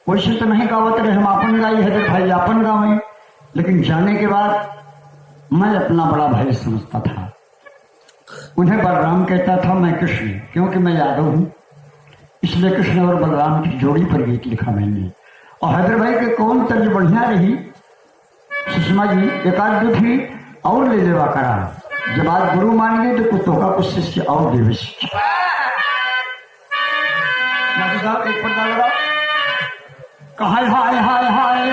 वैसे तो नहीं गावत रहे, हम अपन गाई है भाई अपन गावे, लेकिन जाने के बाद मैं अपना बड़ा भाई समझता था। उन्हें बलराम कहता था, मैं कृष्ण, क्योंकि मैं यादव हूँ, इसलिए कृष्ण और बलराम की जोड़ी पर गीत लिखा मैंने। और हैदर भाई के कौन तर्ज बढ़िया रही सुषमा जी, एक आध दो थी और ले लेवा करा, जब आज गुरु मान गए तो कुत्तों का कुछ शिष्य और देवे शिक्षा। एक पर्दा लगा, हाय हाय हाय हाय,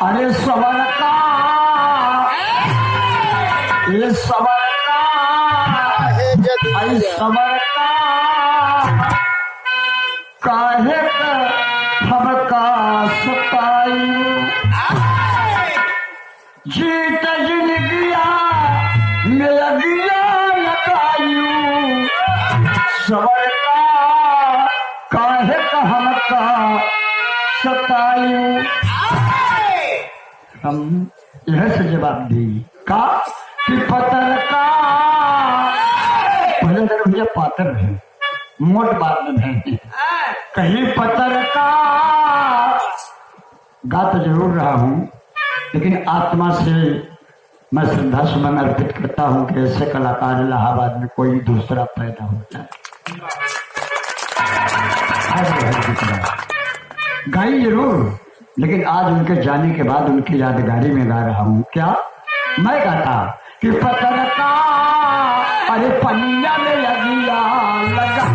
अरे सबर का ये सबर का सबर का काहे का सतायू जीत जिंदगिया मेरा गिया लगायू सबर का काहे का सतायू। हम यह से जवाब दी का कि पत्थर का पहले तरफ मुझे पातर है, मोट बात में है, कहीं पत्थर का गा तो जरूर रहा हूं, लेकिन आत्मा से मैं श्रद्धा सुमन अर्पित करता हूं कि ऐसे कलाकार इलाहाबाद में कोई दूसरा पैदा होता है। गाई जरूर, लेकिन आज उनके जाने के बाद उनकी यादगारी में गा रहा हूं। क्या मैं गाता कि पत्थर का अरे पनिया में लगिया लगा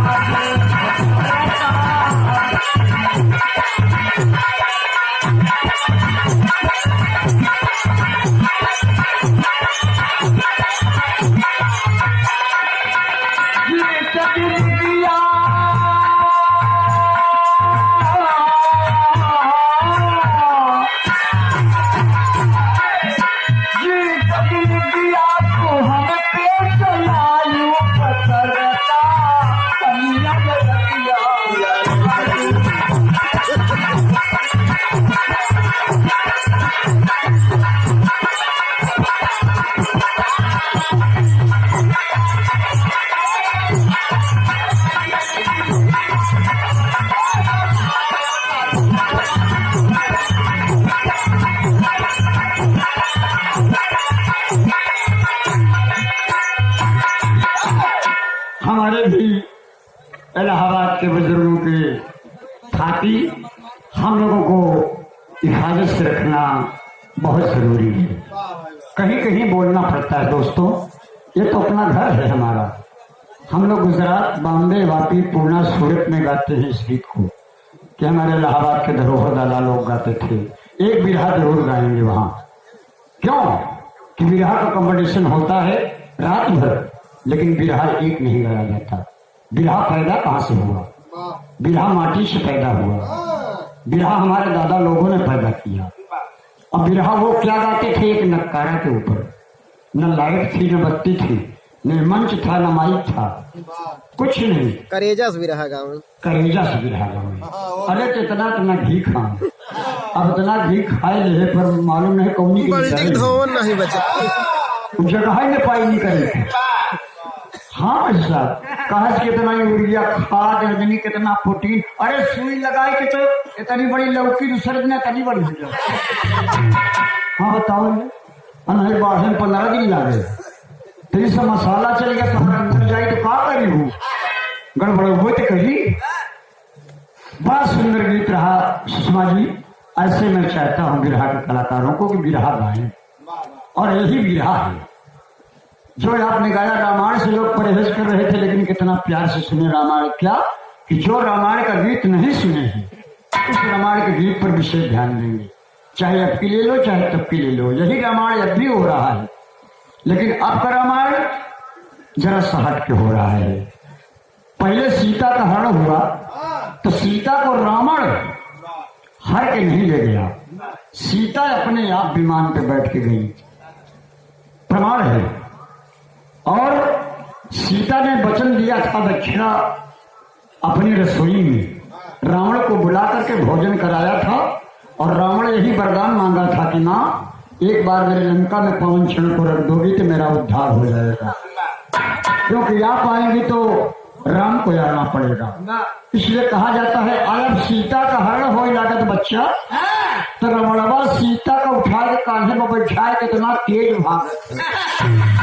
इलाहाबाद के बुजुर्गों के खाती हम लोगों को हिफाजत से रखना बहुत जरूरी है। कहीं कहीं बोलना पड़ता है दोस्तों, ये तो अपना घर है हमारा। हम लोग गुजरात, बॉम्बे, वापी, पूना, सूरत में गाते हैं इस गीत को कि हमारे इलाहाबाद के धरोहर दादा लोग गाते थे। एक बिरहा जरूर गाएंगे वहां, क्यों कि बिरहा का कंपटीशन होता है रात भर, लेकिन बिरहा एक नहीं गाया जाता। बिरहा पैदा कहाँ से हुआ? बिरहा माटी से पैदा हुआ। बिरहा हमारे दादा लोगों ने पैदा किया। और बिरहा वो क्या गाते थे? एक नक्कारा के ऊपर, न लाइट थी, न बत्ती थी, न मंच था, न माइक था, कुछ नहीं। करेजा से बिरहा गाँव, करेजा से बिरहा गाँव। अरे कितना इतना घी खा, अब इतना घी खाए ले पर मालूम नहीं कौन नहीं बचा, जगह ही नहीं पाई नहीं करे। हाँ साहब, कहा कितना यूरिया खाद रजनी, कितना प्रोटीन, अरे सुई लगाए के तो इतनी बड़ी लौकी दूसरे दिन इतनी बड़ी हो जाए। हाँ बताओ, अनहर बाढ़ 15 दिन लागे, तेरी से मसाला चल गया तो अंदर जाए तो क्या करी हूँ, गड़बड़ हो तो कही। बड़ा सुंदर गीत रहा सुषमा जी। ऐसे मैं चाहता हूँ बिरहा के कलाकारों को कि बिरहा गाएं, और यही बिरहा है जो आपने गाया। रामायण से लोग परहेज कर रहे थे, लेकिन कितना प्यार से सुने रामायण। क्या कि जो रामायण का गीत नहीं सुने हैं, उस रामायण के गीत पर विशेष ध्यान देंगे। चाहे अब की ले लो, चाहे तब की ले लो, यही रामायण अब भी हो रहा है। लेकिन अब का रामायण जरा सा हट के हो रहा है। पहले सीता का हरण हुआ तो सीता को रावण हर के नहीं ले गया, सीता अपने आप विमान पे बैठ के गई, प्रमाण है। और सीता ने वचन दिया था दक्षिणा अपनी रसोई में, रावण को बुला करके भोजन कराया था, और रावण यही वरदान मांगा था कि माँ एक बार मेरे लंका में पवन क्षण को रख दोगी तो मेरा उद्धार हो जाएगा, क्योंकि आप आएंगी तो राम को जाना पड़ेगा। इसलिए कहा जाता है अब सीता का हरण हो लागत बच्चा बच्चा तो रमणवा सीता का उठा के कांधे में बैठा के इतना तेज भागत है